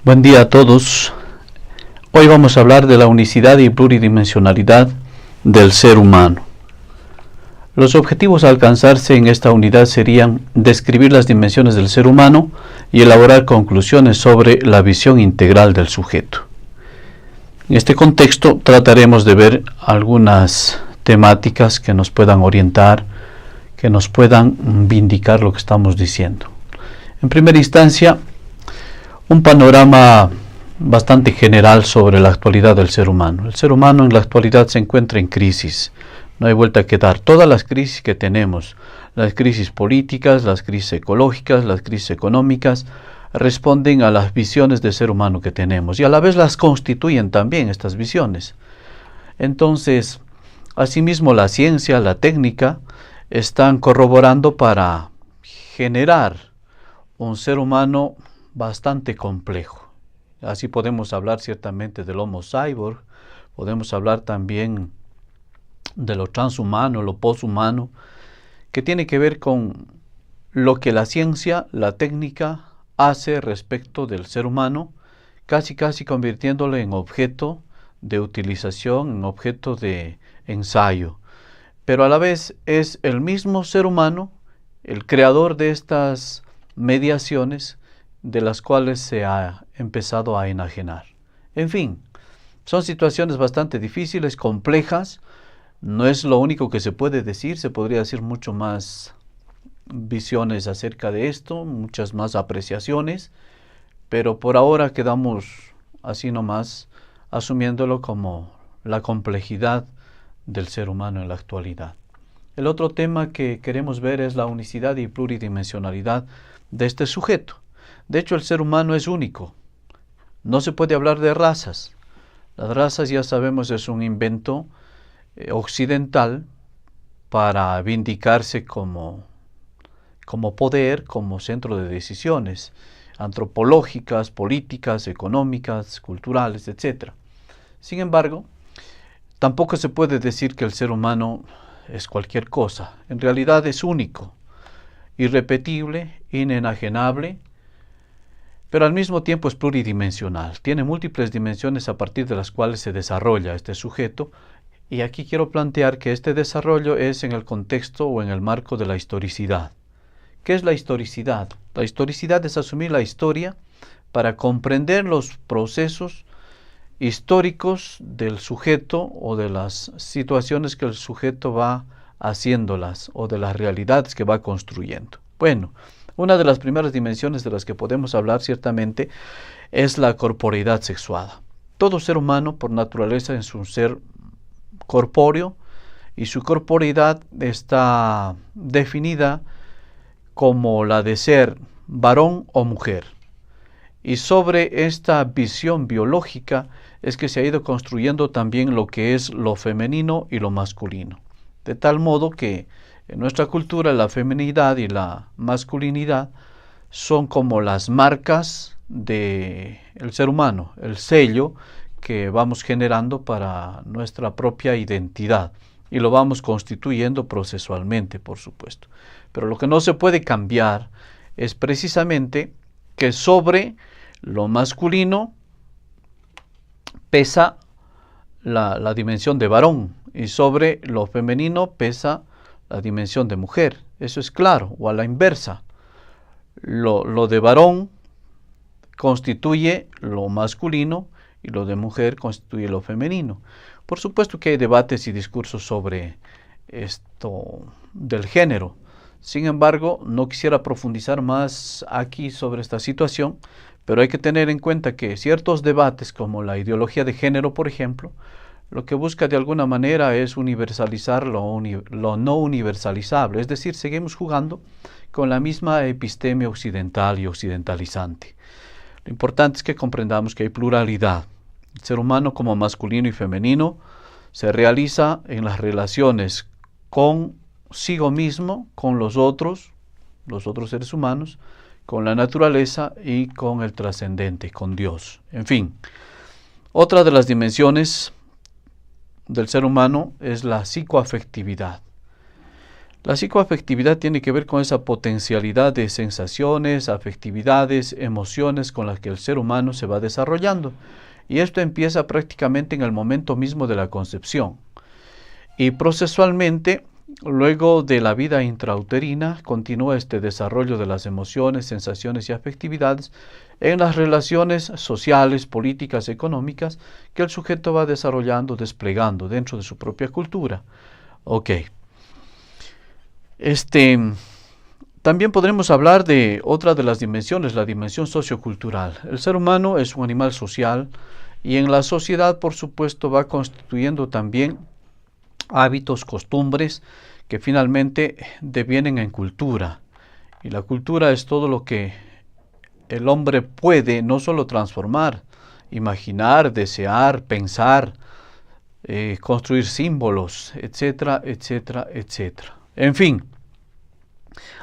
Buen día a todos. Hoy vamos a hablar de la unicidad y pluridimensionalidad del ser humano. Los objetivos a alcanzarse en esta unidad serían describir las dimensiones del ser humano y elaborar conclusiones sobre la visión integral del sujeto. En este contexto trataremos de ver algunas temáticas que nos puedan orientar, que nos puedan vindicar lo que estamos diciendo. En primera instancia, un panorama bastante general sobre la actualidad del ser humano. El ser humano en la actualidad se encuentra en crisis. No hay vuelta que dar. Todas las crisis que tenemos, las crisis políticas, las crisis ecológicas, las crisis económicas, responden a las visiones del ser humano que tenemos y a la vez las constituyen también estas visiones. Entonces, asimismo la ciencia, la técnica, están corroborando para generar un ser humano bastante complejo. Así podemos hablar ciertamente del Homo cyborg, podemos hablar también de lo transhumano, lo poshumano, que tiene que ver con lo que la ciencia, la técnica hace respecto del ser humano, casi convirtiéndolo en objeto de utilización, en objeto de ensayo. Pero a la vez es el mismo ser humano el creador de estas mediaciones de las cuales se ha empezado a enajenar. En fin, son situaciones bastante difíciles, complejas. No es lo único que se puede decir, se podría decir mucho más visiones acerca de esto, muchas más apreciaciones, pero por ahora quedamos así nomás, asumiéndolo como la complejidad del ser humano en la actualidad. El otro tema que queremos ver es la unicidad y pluridimensionalidad de este sujeto. De hecho, el ser humano es único. No se puede hablar de razas. Las razas, ya sabemos, es un invento occidental para vindicarse como poder, como centro de decisiones antropológicas, políticas, económicas, culturales, etc. Sin embargo, tampoco se puede decir que el ser humano es cualquier cosa. En realidad es único, irrepetible, inenajenable, pero al mismo tiempo es pluridimensional. Tiene múltiples dimensiones a partir de las cuales se desarrolla este sujeto. Y aquí quiero plantear que este desarrollo es en el contexto o en el marco de la historicidad. ¿Qué es la historicidad? La historicidad es asumir la historia para comprender los procesos históricos del sujeto o de las situaciones que el sujeto va haciéndolas o de las realidades que va construyendo. Bueno, una de las primeras dimensiones de las que podemos hablar ciertamente es la corporeidad sexuada. Todo ser humano por naturaleza es un ser corpóreo y su corporeidad está definida como la de ser varón o mujer. Y sobre esta visión biológica es que se ha ido construyendo también lo que es lo femenino y lo masculino. De tal modo que en nuestra cultura la feminidad y la masculinidad son como las marcas del ser humano, el sello que vamos generando para nuestra propia identidad y lo vamos constituyendo procesualmente, por supuesto. Pero lo que no se puede cambiar es precisamente que sobre lo masculino pesa la dimensión de varón y sobre lo femenino pesa la dimensión de mujer. Eso es claro, o a la inversa. Lo de varón constituye lo masculino y lo de mujer constituye lo femenino. Por supuesto que hay debates y discursos sobre esto del género. Sin embargo, no quisiera profundizar más aquí sobre esta situación, pero hay que tener en cuenta que ciertos debates, como la ideología de género, por ejemplo, lo que busca de alguna manera es universalizar lo no universalizable. Es decir, seguimos jugando con la misma epistemia occidental y occidentalizante. Lo importante es que comprendamos que hay pluralidad. El ser humano como masculino y femenino se realiza en las relaciones consigo mismo, con los otros seres humanos, con la naturaleza y con el trascendente, con Dios. En fin, otra de las dimensiones del ser humano es la psicoafectividad. La psicoafectividad tiene que ver con esa potencialidad de sensaciones, afectividades, emociones con las que el ser humano se va desarrollando. Y esto empieza prácticamente en el momento mismo de la concepción. Y procesualmente, luego de la vida intrauterina, continúa este desarrollo de las emociones, sensaciones y afectividades en las relaciones sociales, políticas, económicas que el sujeto va desarrollando, desplegando dentro de su propia cultura. Ok. También podremos hablar de otra de las dimensiones, la dimensión sociocultural. El ser humano es un animal social y en la sociedad, por supuesto, va constituyendo también hábitos, costumbres que finalmente devienen en cultura. Y la cultura es todo lo que el hombre puede no solo transformar, imaginar, desear, pensar, construir símbolos, etcétera, etcétera, etcétera. En fin,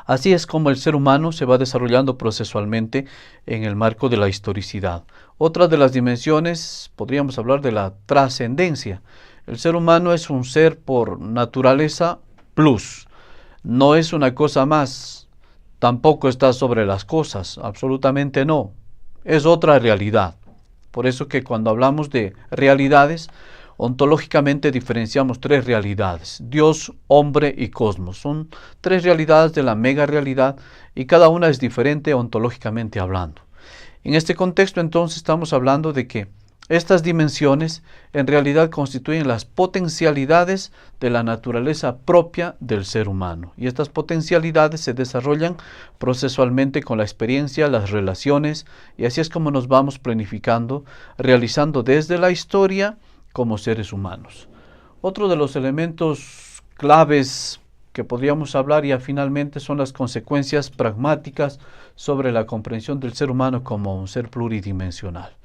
así es como el ser humano se va desarrollando procesualmente en el marco de la historicidad. Otra de las dimensiones, podríamos hablar de la trascendencia. El ser humano es un ser por naturaleza plus, no es una cosa más, tampoco está sobre las cosas, absolutamente no, es otra realidad. Por eso que cuando hablamos de realidades, ontológicamente diferenciamos tres realidades: Dios, hombre y cosmos. Son tres realidades de la mega realidad y cada una es diferente ontológicamente hablando. En este contexto entonces estamos hablando de que estas dimensiones en realidad constituyen las potencialidades de la naturaleza propia del ser humano. Y estas potencialidades se desarrollan procesualmente con la experiencia, las relaciones, y así es como nos vamos planificando, realizando desde la historia como seres humanos. Otro de los elementos claves que podríamos hablar ya finalmente son las consecuencias pragmáticas sobre la comprensión del ser humano como un ser pluridimensional.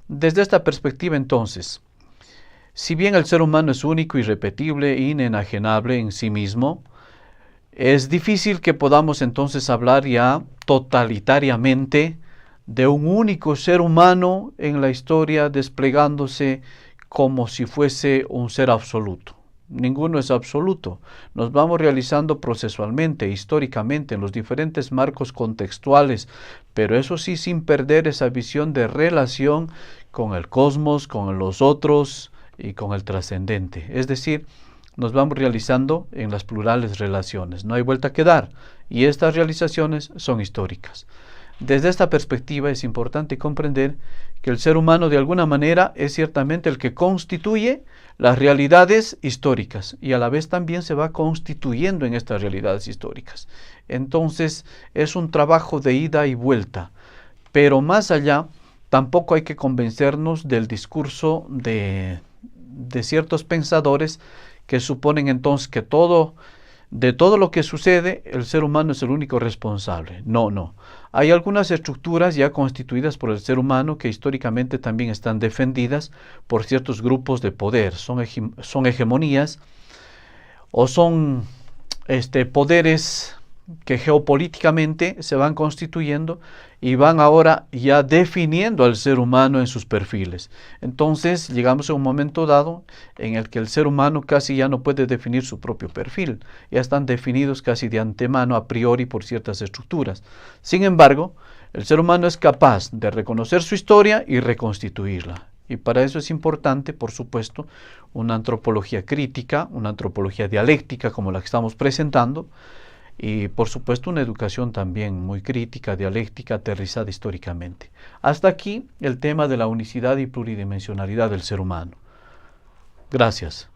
Desde esta perspectiva entonces, si bien el ser humano es único, irrepetible e inenajenable en sí mismo, es difícil que podamos entonces hablar ya totalitariamente de un único ser humano en la historia desplegándose como si fuese un ser absoluto. Ninguno es absoluto. Nos vamos realizando procesualmente, históricamente, en los diferentes marcos contextuales, pero eso sí sin perder esa visión de relación con el cosmos, con los otros y con el trascendente. Es decir, nos vamos realizando en las plurales relaciones. No hay vuelta que dar y estas realizaciones son históricas. Desde esta perspectiva es importante comprender que el ser humano de alguna manera es ciertamente el que constituye las realidades históricas y a la vez también se va constituyendo en estas realidades históricas. Entonces es un trabajo de ida y vuelta, pero más allá tampoco hay que convencernos del discurso de ciertos pensadores que suponen entonces que de todo lo que sucede, el ser humano es el único responsable. No. Hay algunas estructuras ya constituidas por el ser humano que históricamente también están defendidas por ciertos grupos de poder. Son hegemonías o son poderes que geopolíticamente se van constituyendo y van ahora ya definiendo al ser humano en sus perfiles. Entonces llegamos a un momento dado en el que el ser humano casi ya no puede definir su propio perfil, ya están definidos casi de antemano a priori por ciertas estructuras. Sin embargo, el ser humano es capaz de reconocer su historia y reconstituirla. Y para eso es importante, por supuesto, una antropología crítica, una antropología dialéctica como la que estamos presentando, y por supuesto una educación también muy crítica, dialéctica, aterrizada históricamente. Hasta aquí el tema de la unicidad y pluridimensionalidad del ser humano. Gracias.